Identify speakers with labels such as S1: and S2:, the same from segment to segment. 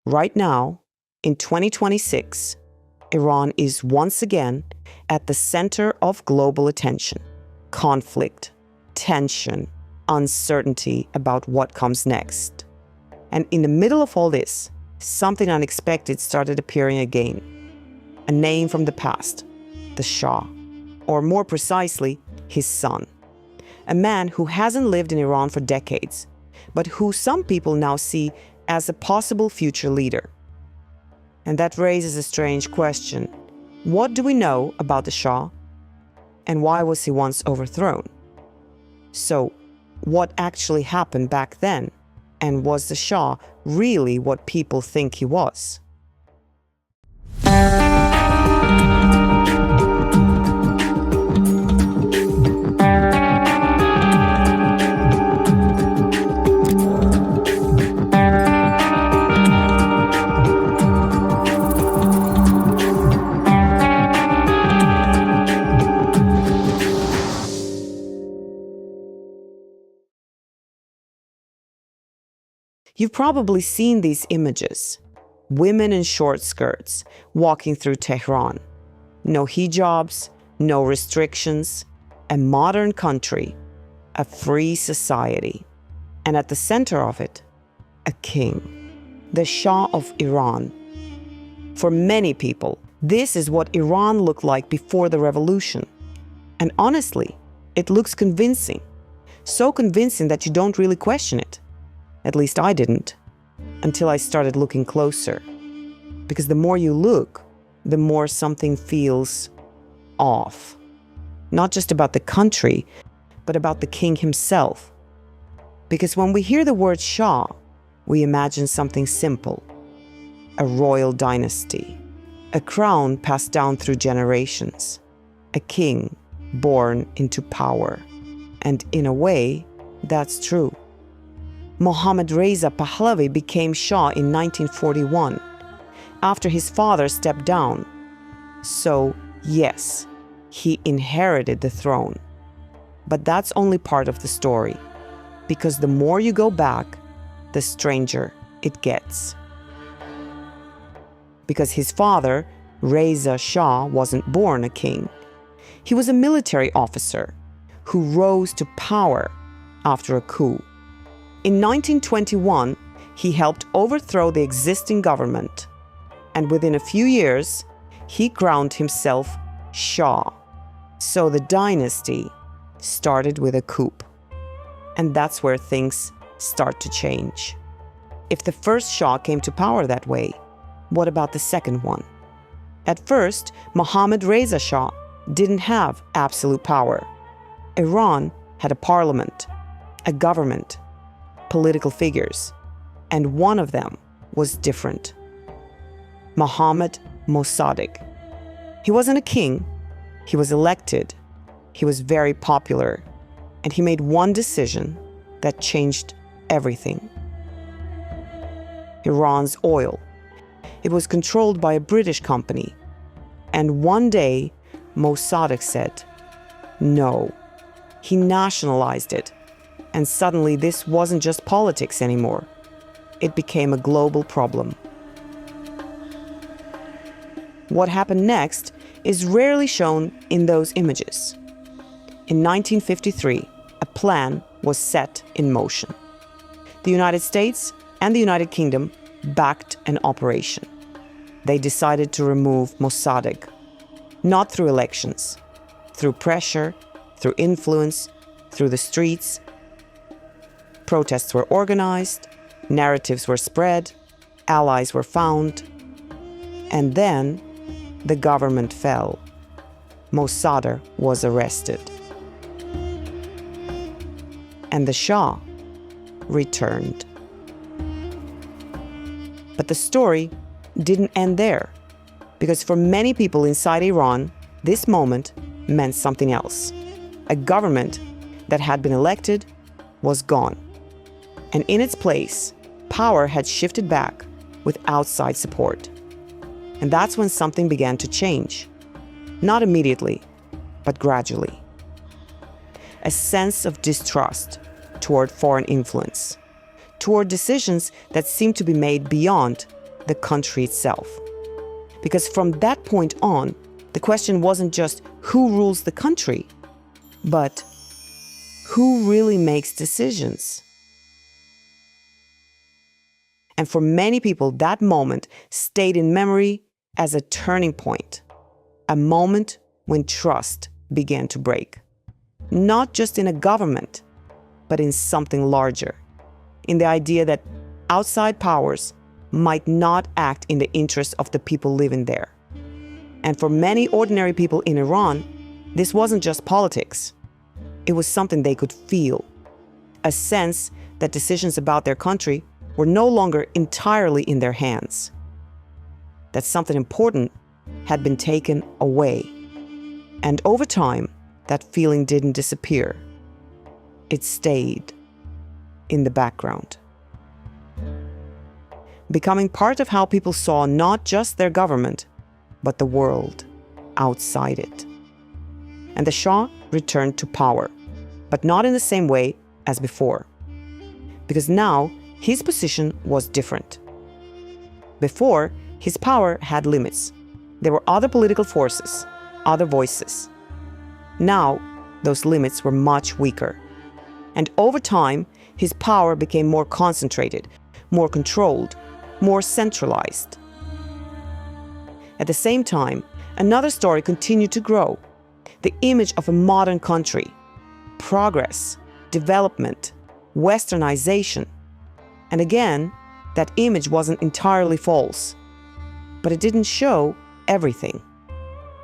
S1: Right now, in 2026, Iran is once again at the center of global attention. Conflict, tension, uncertainty about what comes next. And in the middle of all this, something unexpected started appearing again. A name from the past, the Shah, or more precisely, his son. A man who hasn't lived in Iran for decades, but who some people now see as a possible future leader. And that raises a strange question. What do we know about the Shah? And why was he once overthrown? So, what actually happened back then? And was the Shah really what people think he was? You've probably seen these images. Women in short skirts walking through Tehran. No hijabs, no restrictions. A modern country, a free society. And at the center of it, a king, the Shah of Iran. For many people, this is what Iran looked like before the revolution. And honestly, it looks convincing. So convincing that you don't really question it. At least I didn't, until I started looking closer. Because the more you look, the more something feels off. Not just about the country, but about the king himself. Because when we hear the word Shah, we imagine something simple. A royal dynasty. A crown passed down through generations. A king born into power. And in a way, that's true. Mohammad Reza Pahlavi became Shah in 1941, after his father stepped down. So, yes, he inherited the throne. But that's only part of the story, because the more you go back, the stranger it gets. Because his father, Reza Shah, wasn't born a king. He was a military officer who rose to power after a coup. In 1921, he helped overthrow the existing government, and within a few years, he crowned himself Shah. So the dynasty started with a coup. And that's where things start to change. If the first Shah came to power that way, what about the second one? At first, Mohammad Reza Shah didn't have absolute power. Iran had a parliament, a government, political figures, and one of them was different. Mohammad Mossadegh. He wasn't a king, he was elected, he was very popular, and he made one decision that changed everything. Iran's oil. It was controlled by a British company, and one day Mossadegh said, no. He nationalized it. And suddenly this wasn't just politics anymore. It became a global problem. What happened next is rarely shown in those images. In 1953, a plan was set in motion. The United States and the United Kingdom backed an operation. They decided to remove Mossadegh, not through elections, through pressure, through influence, through the streets. Protests were organized, narratives were spread, allies were found, and then the government fell. Mossadegh was arrested. And the Shah returned. But the story didn't end there, because for many people inside Iran, this moment meant something else. A government that had been elected was gone. And in its place, power had shifted back with outside support. And that's when something began to change. Not immediately, but gradually. A sense of distrust toward foreign influence, toward decisions that seemed to be made beyond the country itself. Because from that point on, the question wasn't just who rules the country, but who really makes decisions? And for many people, that moment stayed in memory as a turning point, a moment when trust began to break. Not just in a government, but in something larger, in the idea that outside powers might not act in the interest of the people living there. And for many ordinary people in Iran, this wasn't just politics. It was something they could feel, a sense that decisions about their country were no longer entirely in their hands, that something important had been taken away. And over time, that feeling didn't disappear. It stayed in the background, becoming part of how people saw not just their government, but the world outside it. And the Shah returned to power, but not in the same way as before, because now his position was different. Before, his power had limits. There were other political forces, other voices. Now, those limits were much weaker. And over time, his power became more concentrated, more controlled, more centralized. At the same time, another story continued to grow. The image of a modern country, progress, development, westernization. And again, that image wasn't entirely false, but it didn't show everything.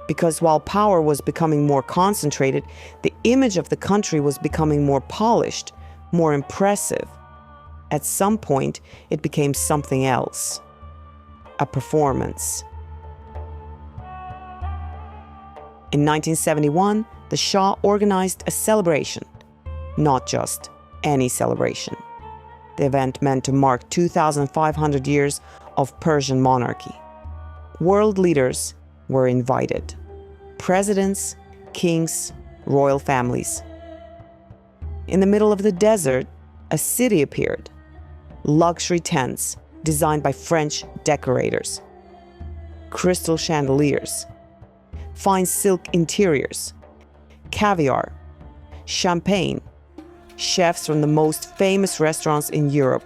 S1: Because while power was becoming more concentrated, the image of the country was becoming more polished, more impressive. At some point, it became something else, a performance. In 1971, the Shah organized a celebration, not just any celebration. The event meant to mark 2,500 years of Persian monarchy. World leaders were invited. Presidents, kings, royal families. In the middle of the desert, a city appeared. Luxury tents designed by French decorators. Crystal chandeliers. Fine silk interiors. Caviar. Champagne. Chefs from the most famous restaurants in Europe.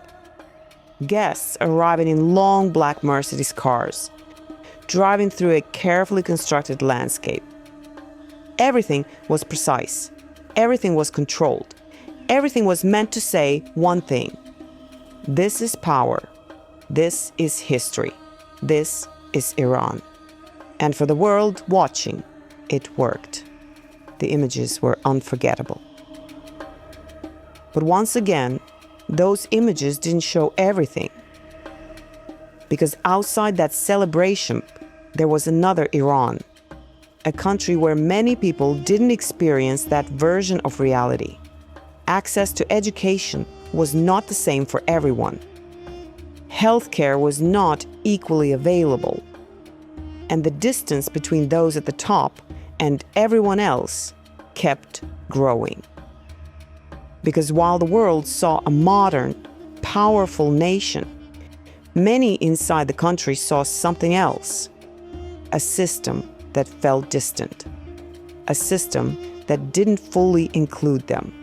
S1: Guests arriving in long black Mercedes cars, driving through a carefully constructed landscape. Everything was precise. Everything was controlled. Everything was meant to say one thing. This is power. This is history. This is Iran. And for the world watching, it worked. The images were unforgettable. But once again, those images didn't show everything. Because outside that celebration, there was another Iran, a country where many people didn't experience that version of reality. Access to education was not the same for everyone. Healthcare was not equally available. And the distance between those at the top and everyone else kept growing. Because while the world saw a modern, powerful nation, many inside the country saw something else. A system that felt distant. A system that didn't fully include them.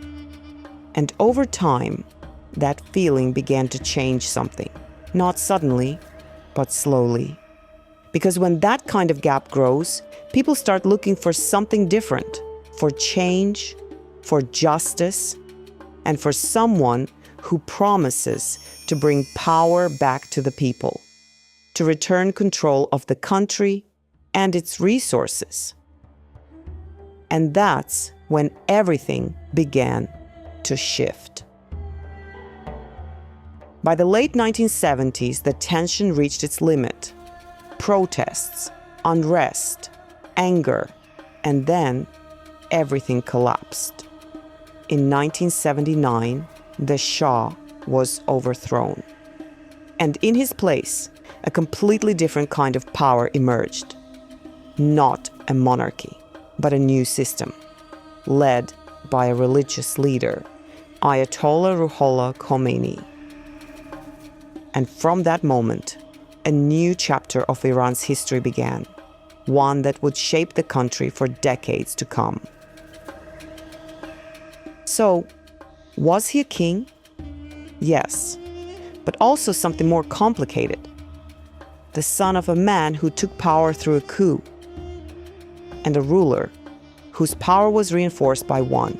S1: And over time, that feeling began to change something. Not suddenly, but slowly. Because when that kind of gap grows, people start looking for something different, for change, for justice, and for someone who promises to bring power back to the people, to return control of the country and its resources. And that's when everything began to shift. By the late 1970s, the tension reached its limit. Protests, unrest, anger, and then everything collapsed. In 1979, the Shah was overthrown. And in his place, a completely different kind of power emerged. Not a monarchy, but a new system, led by a religious leader, Ayatollah Ruhollah Khomeini. And from that moment, a new chapter of Iran's history began, one that would shape the country for decades to come. So, was he a king? Yes, but also something more complicated. The son of a man who took power through a coup, and a ruler whose power was reinforced by one.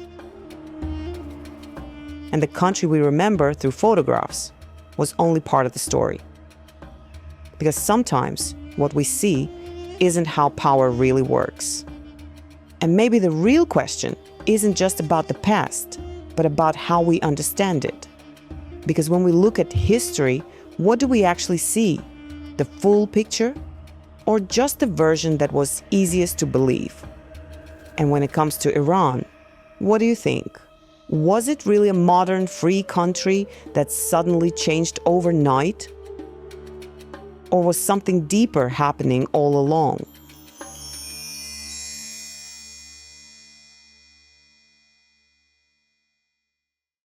S1: And the country we remember through photographs was only part of the story. Because sometimes what we see isn't how power really works. And maybe the real question isn't just about the past, but about how we understand it. Because when we look at history, what do we actually see? The full picture? Or just the version that was easiest to believe? And when it comes to Iran, what do you think? Was it really a modern, free country that suddenly changed overnight? Or was something deeper happening all along?